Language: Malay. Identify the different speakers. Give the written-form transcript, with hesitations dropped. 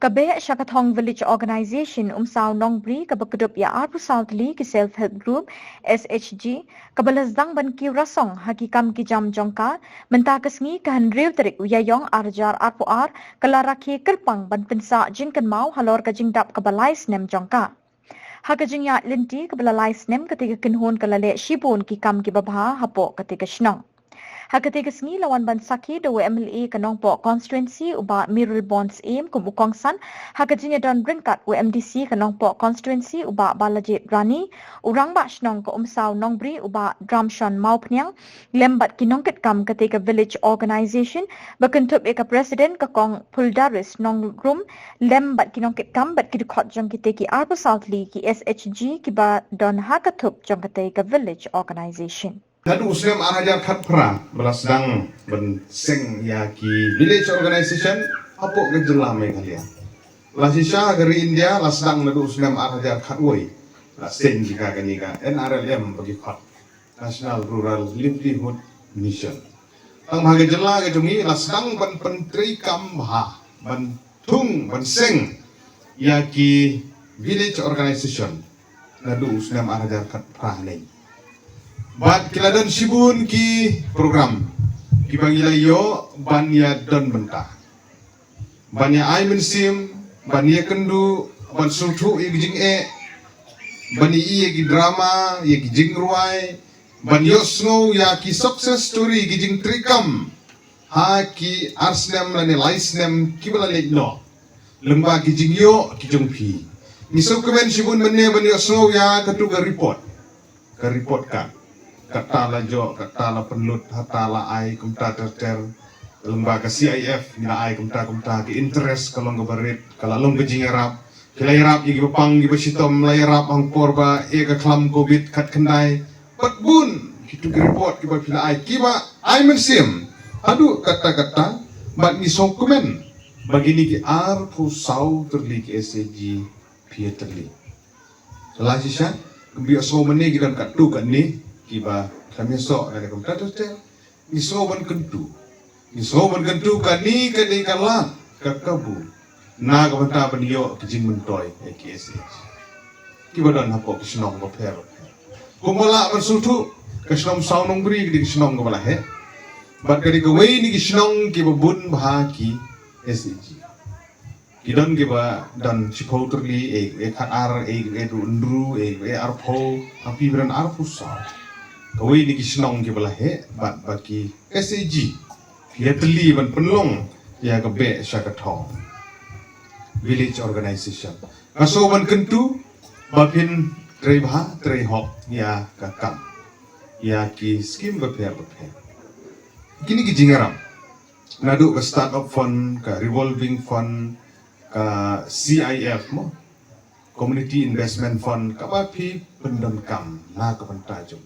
Speaker 1: Kabeh Shakathong Village Organization Umsao Nongbri Kabakudup Ya Arpu Southli ki Self Help Group SHG Kabalazdang Ban Ki Rasong Hakikam Ki Jam Jongka Mentakasngi Kahan Rew Terik Uyayong Arjar Arpu Ar Kalaraki Kerpang Ban Pensa Jinkan Mau Halor Kajing Dap Kabalai Snem Jongka Hakajing Ya Linti Kabalalai Snem ketika Kinhon Kalale Shibun Ki Kam Ki Babha Hapo ketika Shnong Hakatika sengi lawan ban saki do MLA kanongpo constituency uba Mirul Bonds aim kum ukongsan hakajinya don bringkat UMDC kanongpo constituency uba Balajit Rani urang ba shnong ko umsaw nongbri uba Dramshon Maupnyang lembat kinongket kam ketika village organization bakentup eka president kakong Puldaris Nongrum lembat kinongket kam bat kidukot jong kiteki Arpo Southli ki SHG kiba don hakatup jong ketika village organization.
Speaker 2: Nadu Muslim Arajar Khat Pra belasdang benseng ya ki village organization apa kejelam kalian. Lasisha dari India lasdang nadu Muslim Arajar Khat Woi laseng jika kanika NRLM bagi Khat National Rural Livelihood Mission. Tang bagi jela ke jungi lasdang ban pentri kamha ban tung benseng ya ki village organization nadu Muslim Arajar Khat Pra nei. Bat kiladan sibun ki program ki bangilayo banya don bentah banya ai mensim banya kendu ban sultu igjing bani i ki drama ye ki jing ruai banyo snow ya ki success story ki jing trikam ha ki arsnem lane laisnem ki bala no lemba ki jing yo ki jong pi miso kemen sibun benne banyo snow ya ketu ka report kan kata la jo kata la penlut hata la ai kumta ter lembaga CIF mina ai kumta ki interest kalau ngabarit kalau long gejing arab kilairap igi bapang gi basitom lairap ang porba e ka klam covid kat kendai patbun kitu report ki pila ai kiba ai mensim adu kata-kata mat ni dokumen bagini ki ar pu sau terli ki SCG pieterli lasisha biyo so mene gidan katu kan ni kiba kami sok ada komputer teh iso ban kentu kani kala kakabu na kamanta baniyo kijing mentoy ekses kiba dan hapo kisnong ko pero kumala bersultu kisnong saunong beri di kisnong ko bala he bat kadi kawai ni kisnong kiba bun bahaki SG kidon kiba dan cipoterli khat ar du ndru arpo api beran arpusa kawai ni kisnong ki balahe bat baki SAG fiatli ban penlong ya kabe Shakathong village organization kaso ban kentu bapin treibha treihok ya kakam ya ki skim bape kini ki jingaram nadu ka start up fund ka revolving fund ka CIF mo community investment fund ka bapi pendam kam na ka pantajong